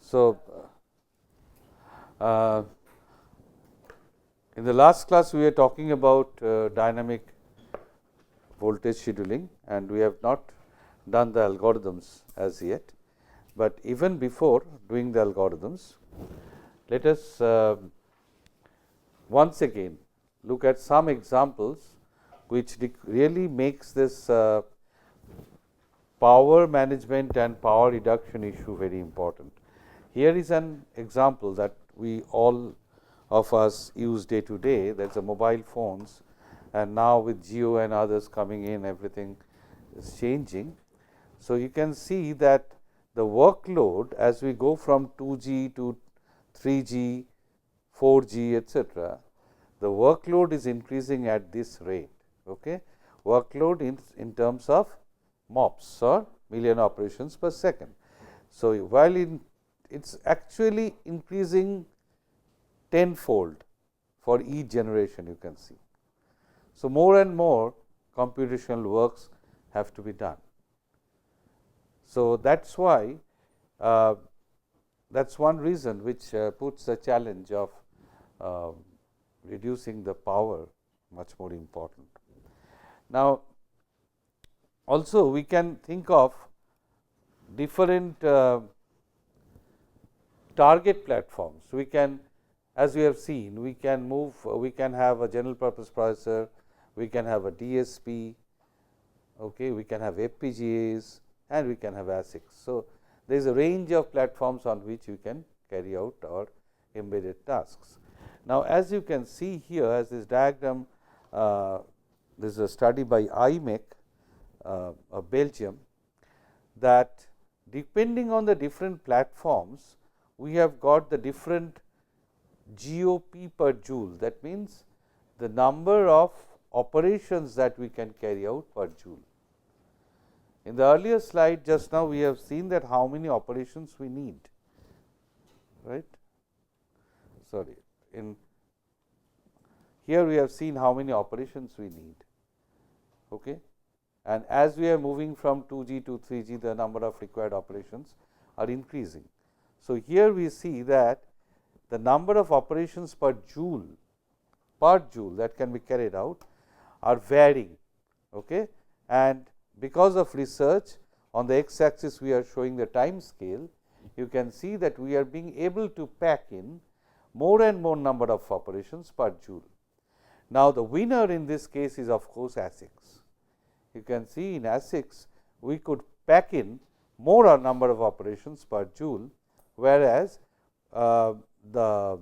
So, uh, in the last class we were talking about dynamic voltage scheduling, and we have not done the algorithms as yet. But even before doing the algorithms, let us once again look at some examples which really makes this power management and power reduction issue very important. Here is an example that we all of us use day to day. That is a mobile phones, and now with Jio and others coming in, everything is changing. So, you can see that the workload as we go from 2G to 3G, 4G, etc., the workload is increasing at this rate. Okay? Workload in terms of MOPS or million operations per second. So, while it's actually increasing tenfold for each generation, you can see. So, more and more computational works have to be done. So, that is why that is one reason which puts the challenge of reducing the power much more important. Now, also we can think of different target platforms. We can, as we have seen, we can move, we can have a general purpose processor, we can have a DSP, okay, we can have FPGAs, and we can have ASICs. So, there is a range of platforms on which you can carry out our embedded tasks. Now, as you can see here, as this diagram, this is a study by IMEC of Belgium, that depending on the different platforms, we have got the different GOP per joule. That means, the number of operations that we can carry out per joule. In the earlier slide just now, we have seen that how many operations we need, right. Sorry, in here we have seen how many operations we need. Okay. And as we are moving from 2G to 3G, the number of required operations are increasing. So, here we see that the number of operations per joule that can be carried out are varying. Okay. And because of research, on the x axis we are showing the time scale, you can see that we are being able to pack in more and more number of operations per joule. Now, the winner in this case is of course ASICs. You can see in ASICs we could pack in more number of operations per joule, whereas the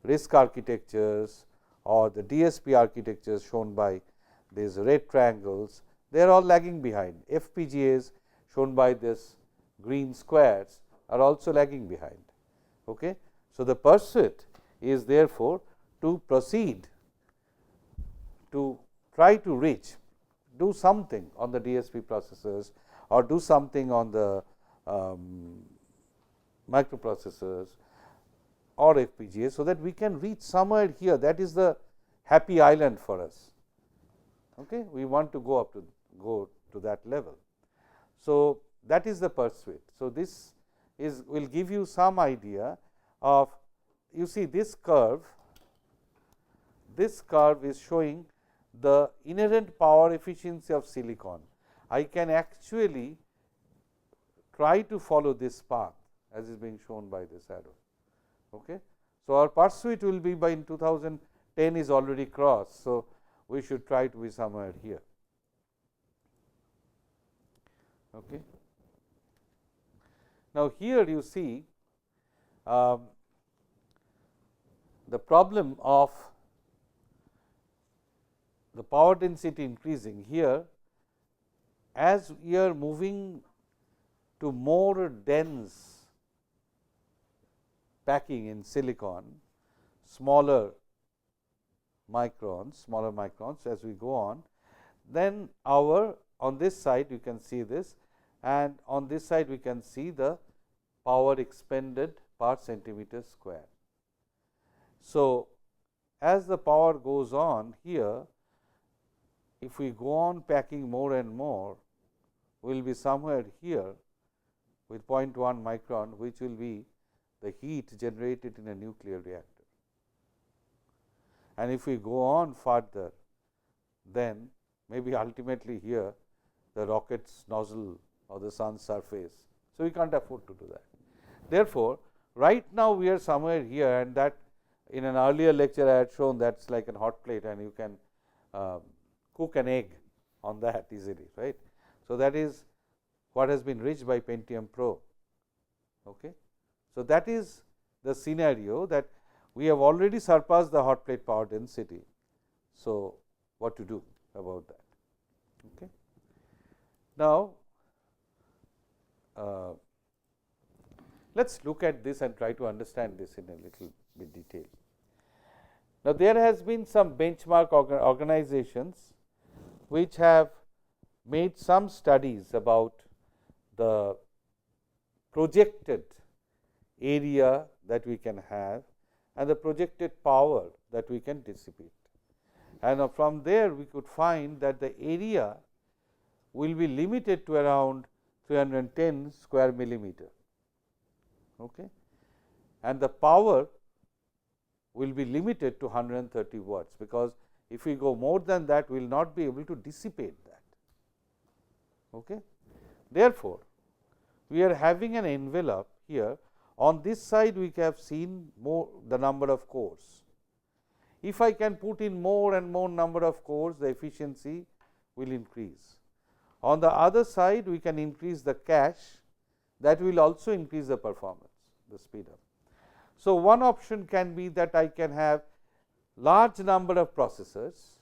RISC architectures or the DSP architectures shown by these red triangles, they are all lagging behind. FPGAs shown by this green squares are also lagging behind. Okay. So, the pursuit is therefore to proceed to try to reach, do something on the DSP processors or do something on the microprocessors or FPGAs, so that we can reach somewhere here. That is the happy island for us. Okay. We want to go to that level. So, that is the pursuit. So, this is will give you some idea of, you see this curve is showing the inherent power efficiency of silicon. I can actually try to follow this path as is being shown by this arrow. Okay. So, our pursuit will be by in 2010 is already crossed. So, we should try to be somewhere here. Okay. Now, here you see the problem of the power density increasing here as we are moving to more dense packing in silicon, smaller microns as we go on, then our on this side you can see this, and on this side we can see the power expended per centimeter square. So, as the power goes on here, if we go on packing more and more, we will be somewhere here with 0.1 micron, which will be the heat generated in a nuclear reactor. And if we go on further, then maybe ultimately here the rocket's nozzle or the sun's surface. So, we can't afford to do that. Therefore, right now we are somewhere here, and that in an earlier lecture I had shown that's like a hot plate and you can cook an egg on that easily, right. So, that is what has been reached by Pentium Pro. Okay. So, that is the scenario that we have already surpassed the hot plate power density. So, what to do about that? Okay. Now, let us look at this and try to understand this in a little bit detail. Now, there has been some benchmark organizations which have made some studies about the projected area that we can have and the projected power that we can dissipate. And from there we could find that the area will be limited to around 310 square millimeter, okay, and the power will be limited to 130 watts, because if we go more than that, we will not be able to dissipate that. Okay. Therefore, we are having an envelope here. On this side, we have seen more the number of cores. If I can put in more and more number of cores, the efficiency will increase. On the other side, we can increase the cache, that will also increase the performance, the speed up. So, one option can be that I can have large number of processors,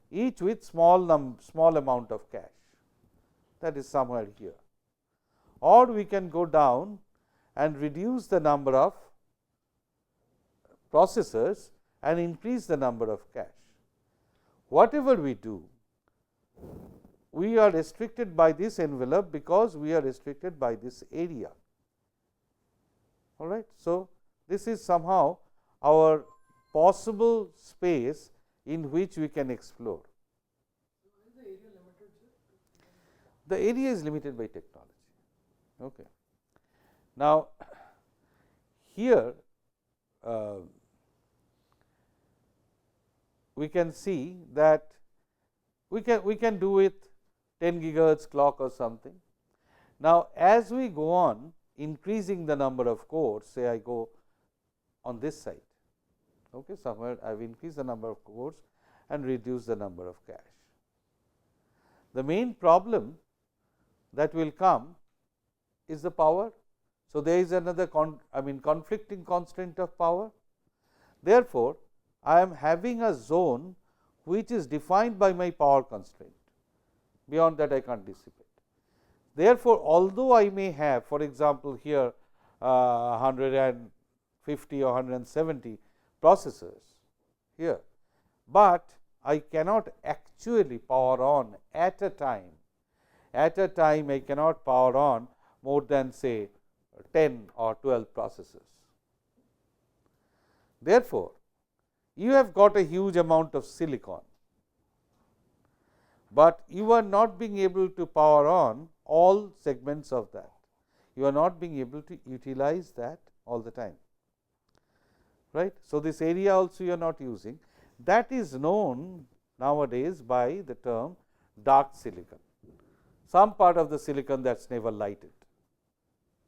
each with small amount of cache, that is somewhere here, or we can go down and reduce the number of processors and increase the number of cache. Whatever we do, we are restricted by this envelope because we are restricted by this area. All right. So, this is somehow our possible space in which we can explore. The area is limited by technology. Okay. Now, here we can see that we can do with 10 gigahertz clock or something. Now, as we go on increasing the number of cores, say I go on this side, okay, somewhere I have increased the number of cores and reduced the number of cache. The main problem that will come is the power. So, there is another conflicting constraint of power. Therefore, I am having a zone which is defined by my power constraint, beyond that I can't dissipate. Therefore, although I may have, for example, here 150 or 170 processors here, but I cannot actually power on at a time. At a time, I cannot power on more than say 10 or 12 processors. Therefore, you have got a huge amount of silicon, but you are not being able to power on all segments of that. You are not being able to utilize that all the time, right. So, this area also you are not using. That is known nowadays by the term dark silicon, some part of the silicon that is never lighted.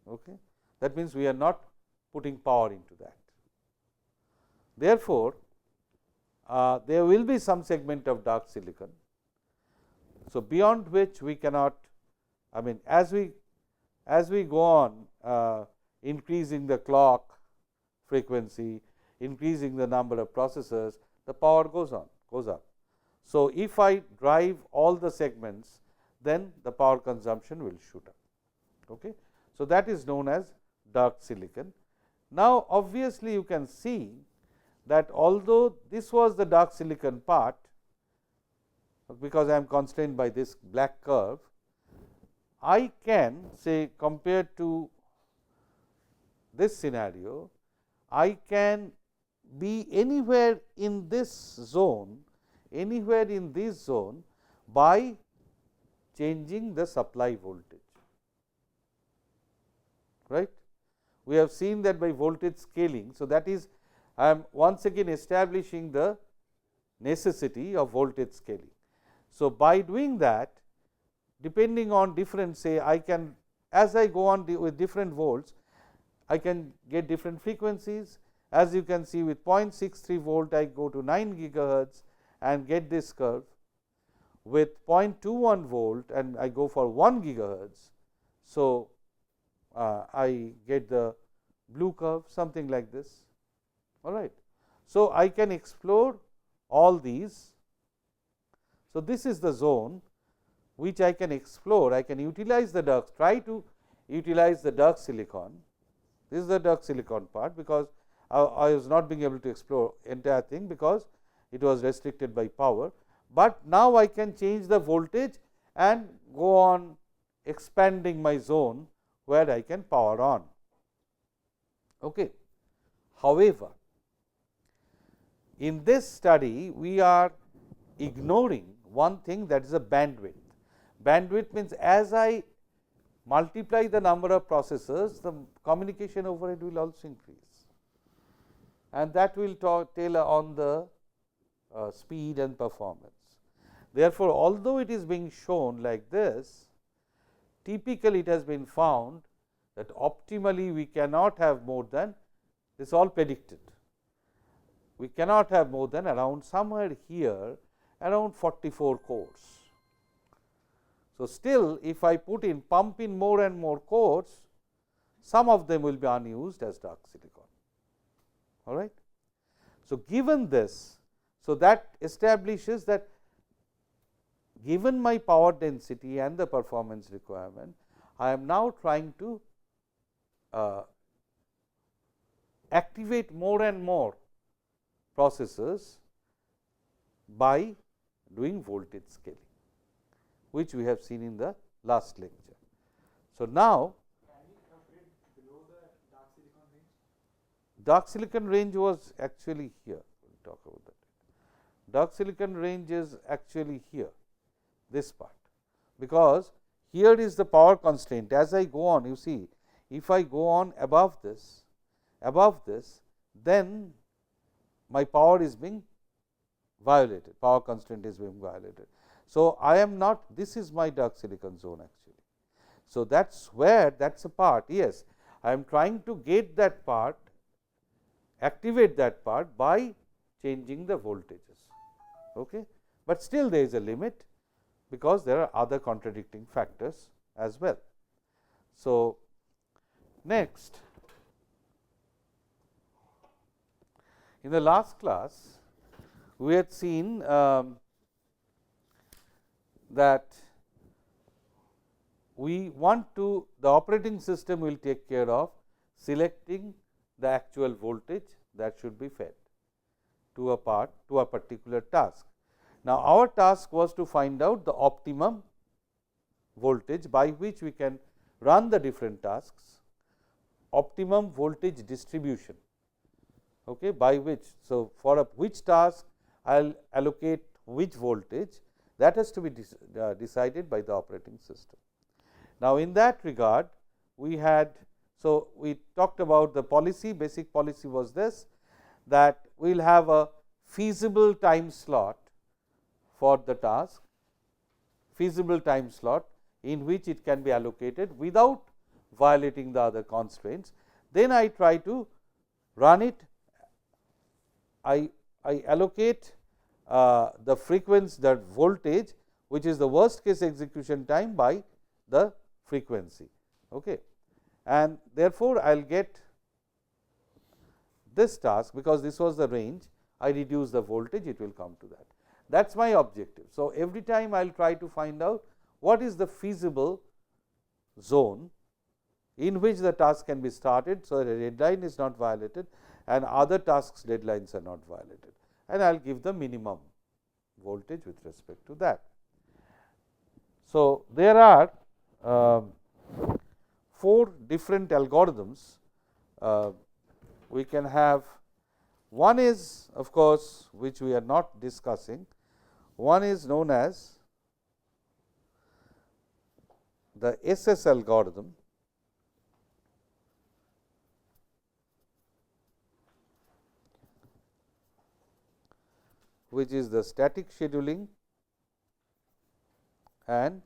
Okay. That means, we are not putting power into that. Therefore, there will be some segment of dark silicon. So, beyond which we cannot, as we go on increasing the clock frequency, increasing the number of processors, the power goes up. So, if I drive all the segments, then the power consumption will shoot up. Okay. So, that is known as dark silicon. Now, obviously, you can see that although this was the dark silicon part, because I am constrained by this black curve, I can say compared to this scenario, I can be anywhere in this zone, by changing the supply voltage, right. we have seen that by voltage scaling. So, that is I am once again establishing the necessity of voltage scaling. So, by doing that, depending on different, say I can, as I go on with different volts, I can get different frequencies. As you can see, with 0.63 volt I go to 9 gigahertz and get this curve. With 0.21 volt and I go for 1 gigahertz. So, I get the blue curve, something like this. All right. So, I can explore all these. So, this is the zone which I can explore. I can utilize the dark, try to utilize the dark silicon. This is the dark silicon part, because I was not being able to explore entire thing because it was restricted by power. But now I can change the voltage and go on expanding my zone where I can power on. Okay. However, in this study we are ignoring one thing, that is a bandwidth. Bandwidth means as I multiply the number of processors, the communication overhead will also increase, and that will tell on the speed and performance. Therefore, although it is being shown like this, typically it has been found that optimally we cannot have more than, this all predicted, we cannot have more than around somewhere here around 44 cores. So, still if I put in pump in more and more cores, some of them will be unused as dark silicon. All right. So, given this, so that establishes that given my power density and the performance requirement, I am now trying to activate more and more processors by doing voltage scaling, which we have seen in the last lecture. So, now can we operate below the dark silicon range? Dark silicon range was actually here. We will talk about that. Dark silicon range is actually here, this part, because here is the power constraint. As I go on, you see, if I go on above this, then my power is being violated, power constraint is being violated. So, I am not, this is my dark silicon zone actually. So, that is where, that is a part, yes, I am trying to get that part, activate that part by changing the voltages. Okay. But still there is a limit, because there are other contradicting factors as well. So, next, in the last class we had seen that we want to, the operating system will take care of selecting the actual voltage that should be fed to a part, to a particular task. Now, our task was to find out the optimum voltage by which we can run the different tasks, optimum voltage distribution, okay, by which. So, for which task I will allocate which voltage, that has to be decided by the operating system. Now, in that regard we had, so we talked about the policy, basic policy was this, that we will have a feasible time slot for the task, feasible time slot in which it can be allocated without violating the other constraints. Then I try to run it, I allocate the frequency, the voltage, which is the worst case execution time, by the frequency. Okay. And therefore, I will get this task, because this was the range, I reduce the voltage, it will come to that. That is my objective. So, every time I will try to find out what is the feasible zone in which the task can be started. So, the deadline is not violated and other tasks deadlines are not violated, and I will give the minimum voltage with respect to that. So, there are 4 different algorithms. We can have, one is of course, which we are not discussing, one is known as the SS algorithm. which is the static scheduling and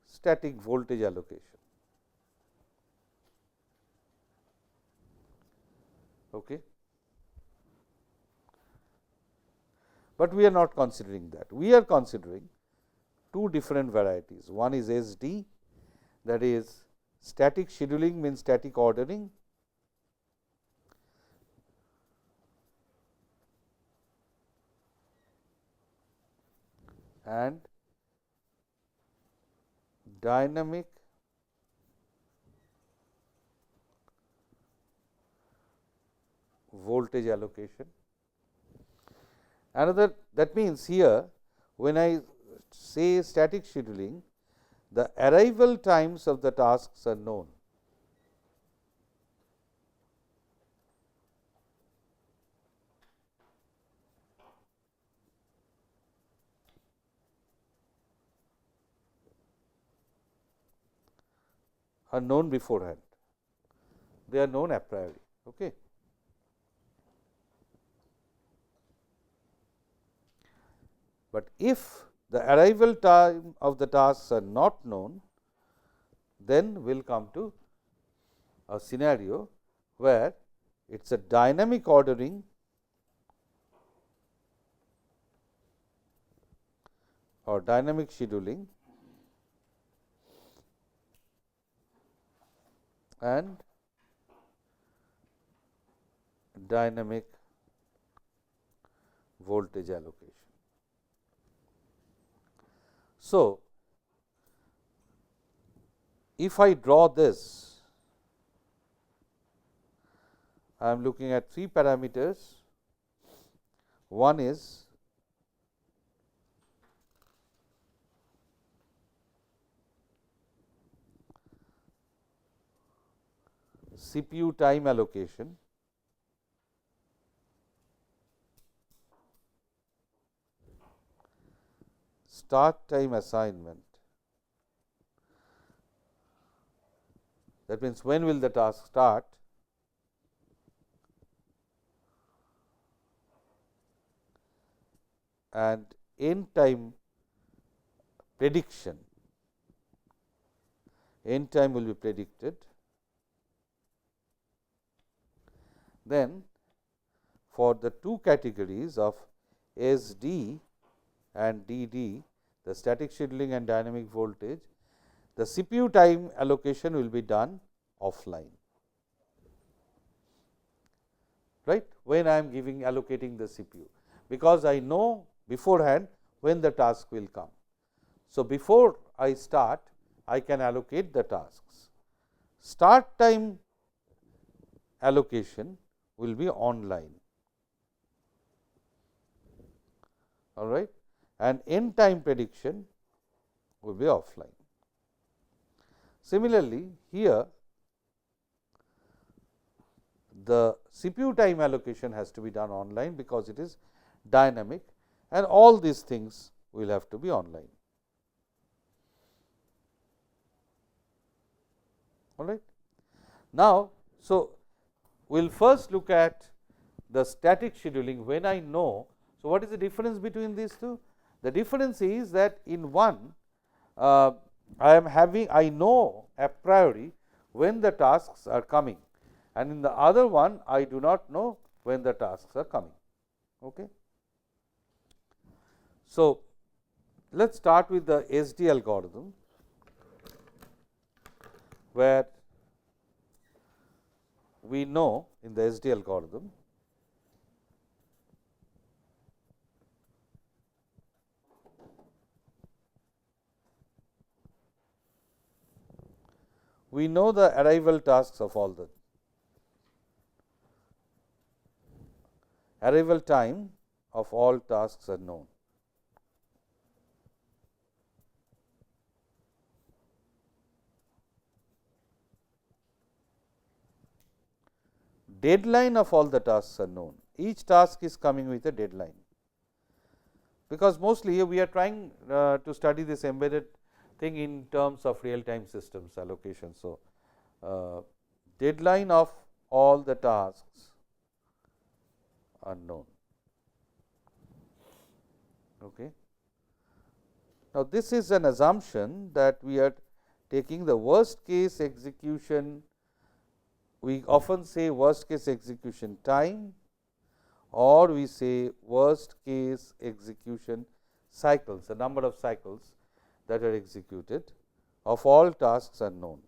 static voltage allocation. Okay. But we are not considering that. We are considering two different varieties. One is SD, that is static scheduling means static ordering, and dynamic voltage allocation. Another, that means here when I say static scheduling, the arrival times of the tasks are known. Are known beforehand, they are known a priori. Okay. But if the arrival time of the tasks are not known, then we will come to a scenario where it is a dynamic ordering or dynamic scheduling and dynamic voltage allocation. So, if I draw this, I am looking at three parameters. One is CPU time allocation, start time assignment, that means when will the task start, and end time prediction, end time will be predicted. Then for the two categories of SD and DD, the static scheduling and dynamic voltage, the CPU time allocation will be done offline, right, when I am allocating the CPU, because I know beforehand when the task will come. So, before I start, I can allocate the tasks. Start time allocation will be online, all right, and end time prediction will be offline. Similarly, here the CPU time allocation has to be done online because it is dynamic, and all these things will have to be online. All right. Now, so we will first look at the static scheduling when I know. So, what is the difference between these two? The difference is that in one I know a priori when the tasks are coming, and in the other one I do not know when the tasks are coming. Okay. So, let us start with the SD algorithm, where we know in the SD algorithm we know the arrival tasks of all the arrival time of all tasks are known. Deadline of all the tasks are known. Each task is coming with a deadline, because mostly we are trying to study this embedded thing in terms of real time systems allocation. So, deadline of all the tasks unknown. Okay. Now, this is an assumption that we are taking the worst case execution. We often say worst case execution time, or we say worst case execution cycles, the number of cycles that are executed of all tasks unknown.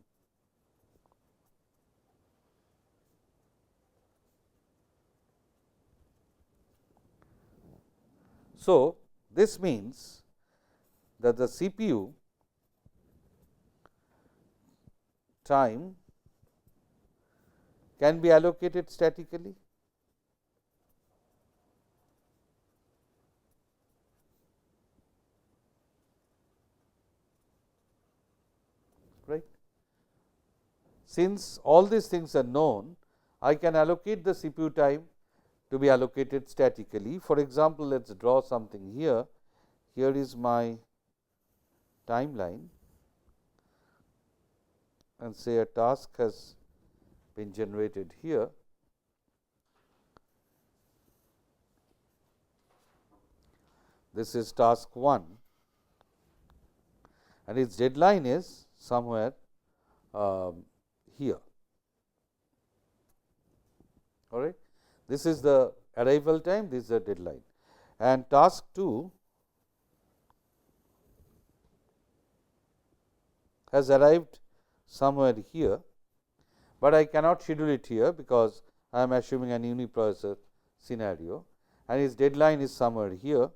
So, this means that the CPU time can be allocated statically, right. Since all these things are known, I can allocate the CPU time to be allocated statically. For example, let us draw something here. Here is my timeline, and say a task has been generated here. This is task 1, and its deadline is somewhere here. All right. This is the arrival time, this is the deadline, and task 2 has arrived somewhere here, but I cannot schedule it here because I am assuming an uniprocessor scenario, and its deadline is somewhere here,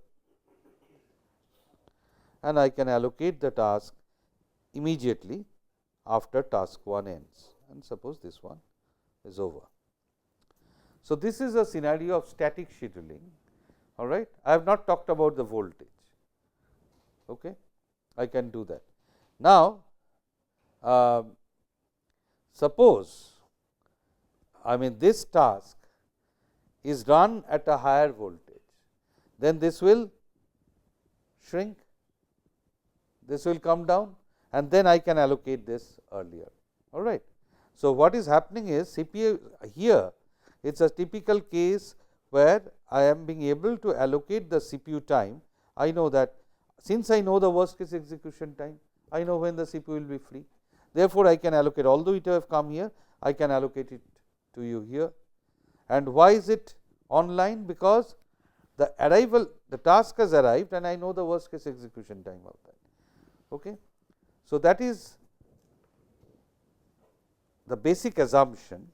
and I can allocate the task immediately after task 1 ends, and suppose this one is over. So, this is a scenario of static scheduling. All right. I have not talked about the voltage. Okay. I can do that. Now, suppose this task is run at a higher voltage, then this will shrink, this will come down, and then I can allocate this earlier. All right. So, what is happening is CPU here, it is a typical case where I am being able to allocate the CPU time. I know that since I know the worst case execution time, I know when the CPU will be free. Therefore, I can allocate, although it have come here, I can allocate it to you here. And why is it online? Because the arrival, the task has arrived, and I know the worst case execution time of that. Okay. So, that is the basic assumption,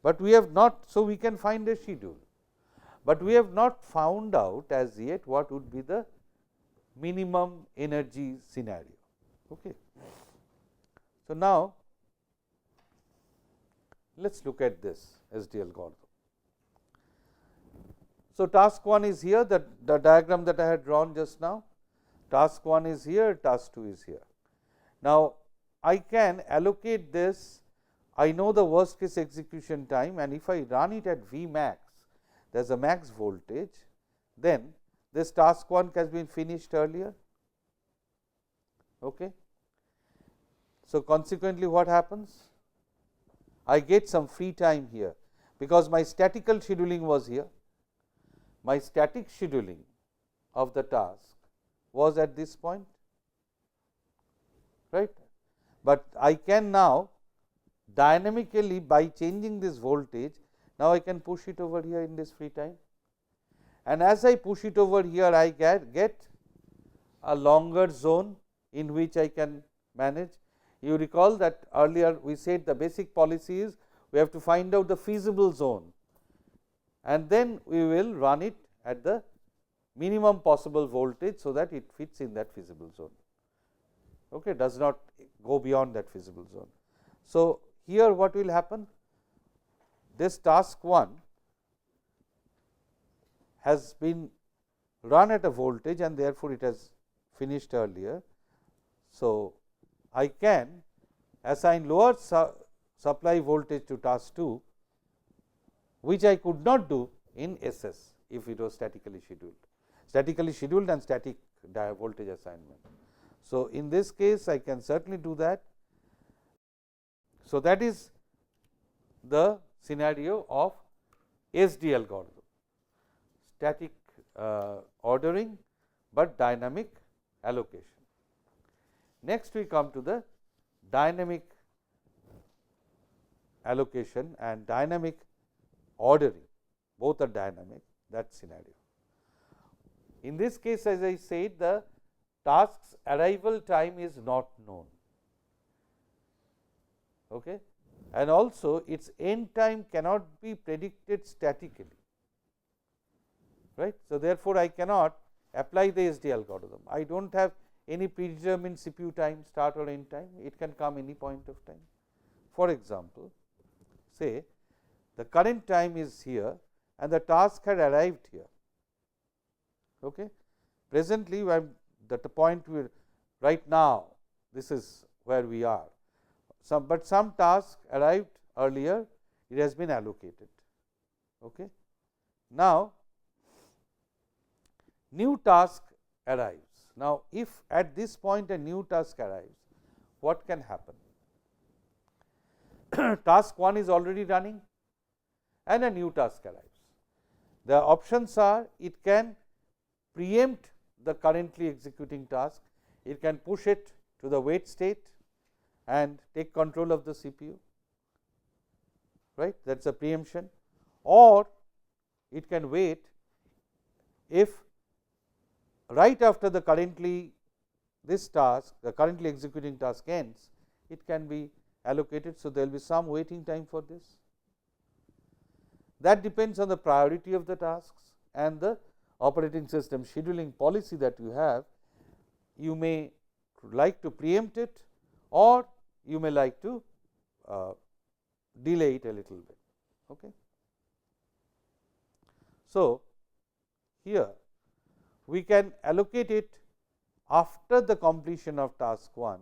but we have not. So, we can find a schedule, but we have not found out as yet what would be the minimum energy scenario. Okay. So, now let us look at this SD algorithm. So, task 1 is here, the diagram that I had drawn just now. Task 1 is here, task 2 is here. Now, I can allocate this. I know the worst case execution time, and if I run it at V max, there is a max voltage, then this task 1 has been finished earlier. Okay. So, consequently, what happens? I get some free time here, because my statical scheduling was here. My static scheduling of the task was at this point, right. But I can now dynamically, by changing this voltage, now I can push it over here in this free time, and as I push it over here, I get a longer zone in which I can manage. You recall that earlier we said the basic policy is we have to find out the feasible zone, and then we will run it at the minimum possible voltage, so that it fits in that feasible zone. Okay, does not go beyond that feasible zone. So, here what will happen? This task 1 has been run at a voltage, and therefore, it has finished earlier. So, I can assign lower supply voltage to task 2, which I could not do in SS if it was statically scheduled and static voltage assignment. So, in this case, I can certainly do that. So, that is the scenario of SD algorithm. static ordering, but dynamic allocation. Next we come to the dynamic allocation and dynamic ordering, both are dynamic, that scenario. In this case, as I said, the task's arrival time is not known, okay, and also its end time cannot be predicted statically, right. So, therefore, I cannot apply the SD algorithm. I do not have any predetermined CPU time, start or end time, it can come any point of time. For example, say the current time is here and the task had arrived here. Okay. Presently, I am at the point where right now this is where we are. But some task arrived earlier, it has been allocated. Okay. Now, new task arrives. Now, if at this point a new task arrives, what can happen? Task 1 is already running and a new task arrives. The options are, it can preempt the currently executing task, it can push it to the wait state and take control of the CPU, right, that is a preemption, or it can wait if right after the currently executing task ends, it can be allocated. So, there will be some waiting time for this. That depends on the priority of the tasks and the operating system scheduling policy that you have. You may like to preempt it or you may like to delay it a little bit. Okay. So, here we can allocate it after the completion of task 1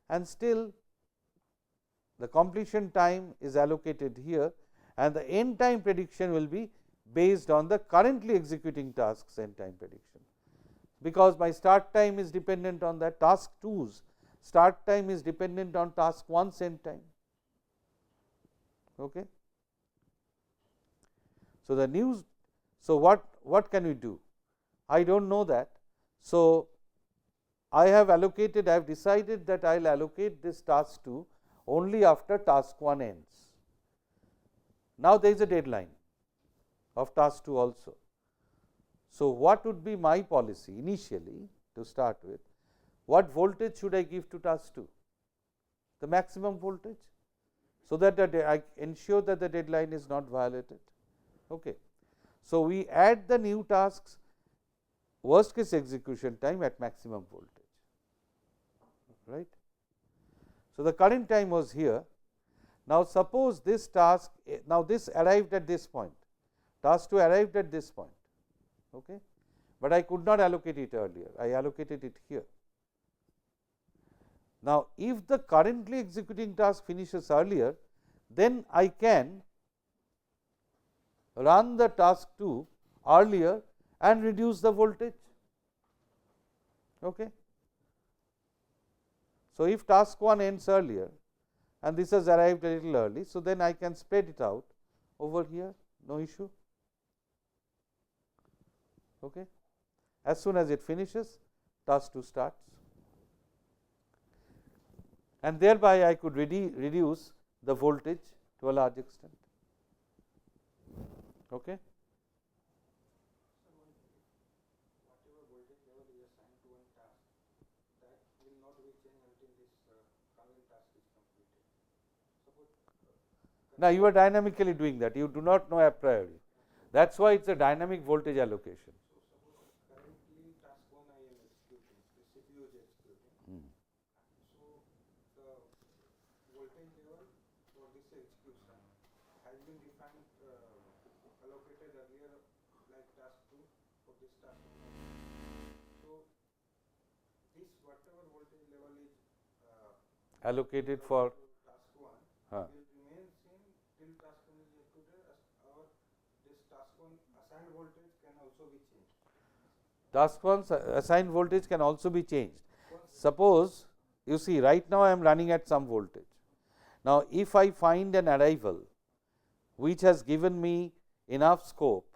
and still the completion time is allocated here and the end time prediction will be based on the currently executing task's end time prediction, because my start time is dependent on that, task 2's start time is dependent on task 1's end time. Okay. So, the news, so what can we do? I do not know that. So, I have allocated, I have decided that I will allocate this task 2 only after task 1 ends. Now, there is a deadline of task 2 also. So, what would be my policy initially to start with? What voltage should I give to task 2? The maximum voltage, so that I ensure that the deadline is not violated. Okay. So, we add the new task's worst case execution time at maximum voltage, right. So, the current time was here. Now, suppose this task, now this arrived at this point, task 2 arrived at this point, okay, but I could not allocate it earlier, I allocated it here. Now, if the currently executing task finishes earlier, then I can run the task 2 earlier and reduce the voltage. Okay. So, if task 1 ends earlier and this has arrived a little early, so then I can spread it out over here, no issue. Okay. As soon as it finishes, task 2 starts, and thereby I could reduce the voltage to a large extent. Okay. Whatever voltage level is assigned to one task, that will not be changed until this current task is completed. Suppose now you are dynamically doing that, you do not know a priori. That is why it is a dynamic voltage allocation. so suppose currently task 1 I am executing, the CPU is executing. So, the voltage level for this execution has been defined, allocated earlier like task 2 for this task 1. So, this whatever voltage level is Allocated for to task 1 huh. will remain same till task 1 is executed, or this task 1 assigned voltage can also be changed. Task 1's assigned voltage can also be changed. Suppose you see right now I am running at some voltage. Now, if I find an arrival which has given me enough scope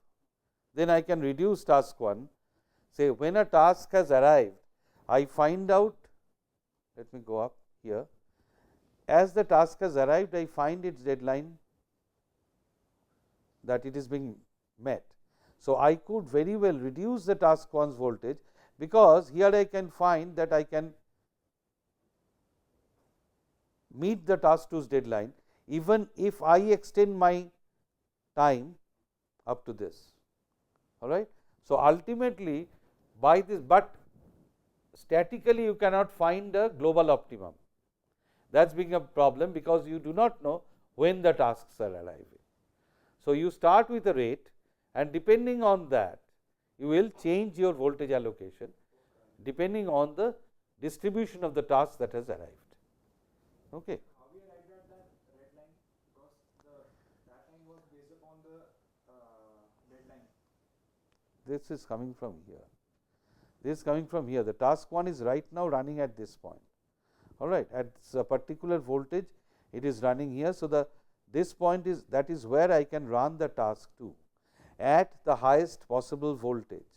then I can reduce task 1. Say when a task has arrived, I find out, let me go up here, as the task has arrived, I find its deadline that it is being met. So, I could very well reduce the task 1's voltage, because here I can find that I can meet the task 2's deadline even if I extend my time up to this. All right. So, ultimately by this, but statically you cannot find a global optimum. That is being a problem, because you do not know when the tasks are arriving. So, you start with a rate, and depending on that you will change your voltage allocation depending on the distribution of the task that has arrived. Okay. How we arrived at that red line? Because that time was based upon the deadline. This is coming from here. This is coming from here. The task 1 is right now running at this point. All right. At a particular voltage, it is running here. So, this point is, that is where I can run the task 2 at the highest possible voltage,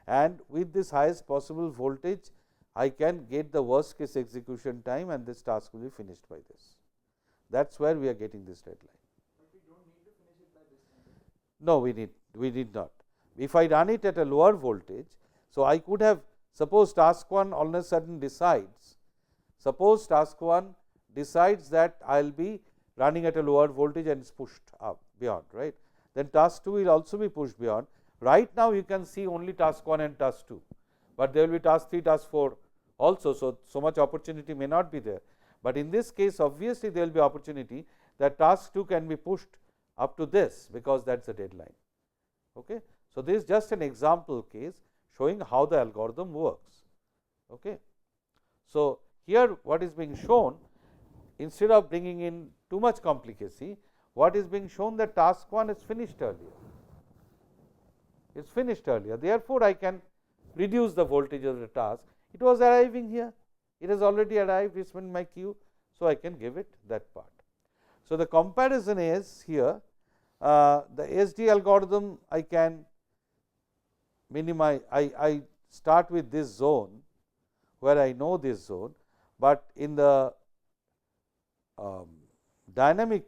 and with this highest possible voltage I can get the worst case execution time, and this task will be finished by this. That is where we are getting this deadline. But we don't need to finish it by this time. No, we did not. If I run it at a lower voltage, so I could have, suppose task 1 all of a sudden decides, suppose task 1 decides that I will be running at a lower voltage and is pushed up beyond, right. Then task 2 will also be pushed beyond. Right now you can see only task 1 and task 2, but there will be task 3, task 4 also. So much opportunity may not be there, but in this case obviously there will be opportunity that task 2 can be pushed up to this, because that is the deadline. Okay. So, this is just an example case showing how the algorithm works. Okay. So, here what is being shown, instead of bringing in too much complicacy, what is being shown, that task 1 is finished earlier. It is finished earlier. Therefore, I can reduce the voltage of the task. It was arriving here. It has already arrived. It is in my queue. So, I can give it that part. So, the comparison is here. The SD algorithm, I can minimize. I start with this zone where I know this zone, but in the dynamic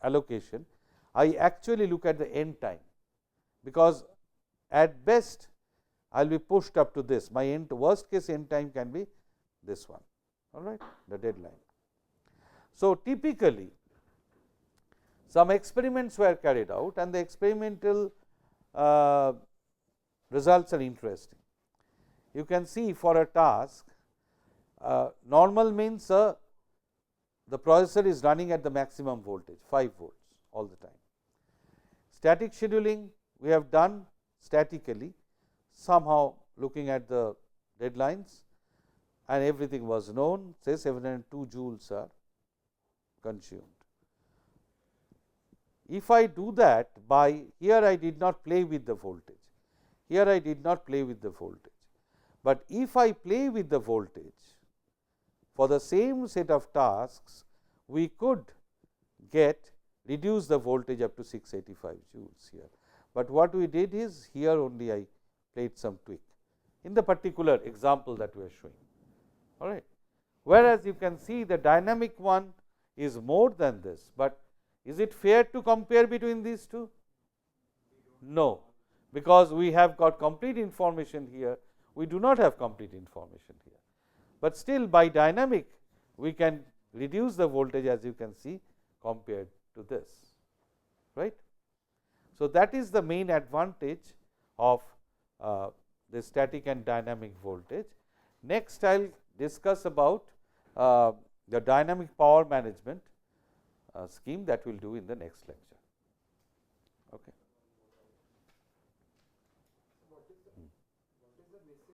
allocation, I actually look at the end time, because at best I will be pushed up to this. My worst case end time can be this one, all right, the deadline. So, typically some experiments were carried out, and the experimental results are interesting. You can see for a task, normal means the processor is running at the maximum voltage 5 volts all the time. Static scheduling we have done statically, somehow looking at the deadlines, and everything was known, say 702 joules are consumed. If I do that by, here I did not play with the voltage, here I did not play with the voltage, but if I play with the voltage for the same set of tasks, we could reduce the voltage up to 685 joules here. But what we did is, here only I played some tweak in the particular example that we are showing, all right. Whereas, you can see the dynamic one is more than this, but is it fair to compare between these two? No, because we have got complete information here, we do not have complete information here, but still by dynamic we can reduce the voltage, as you can see, compared to this, right. So, that is the main advantage of the static and dynamic voltage. Next, I will discuss about the dynamic power management scheme, that we will do in the next lecture.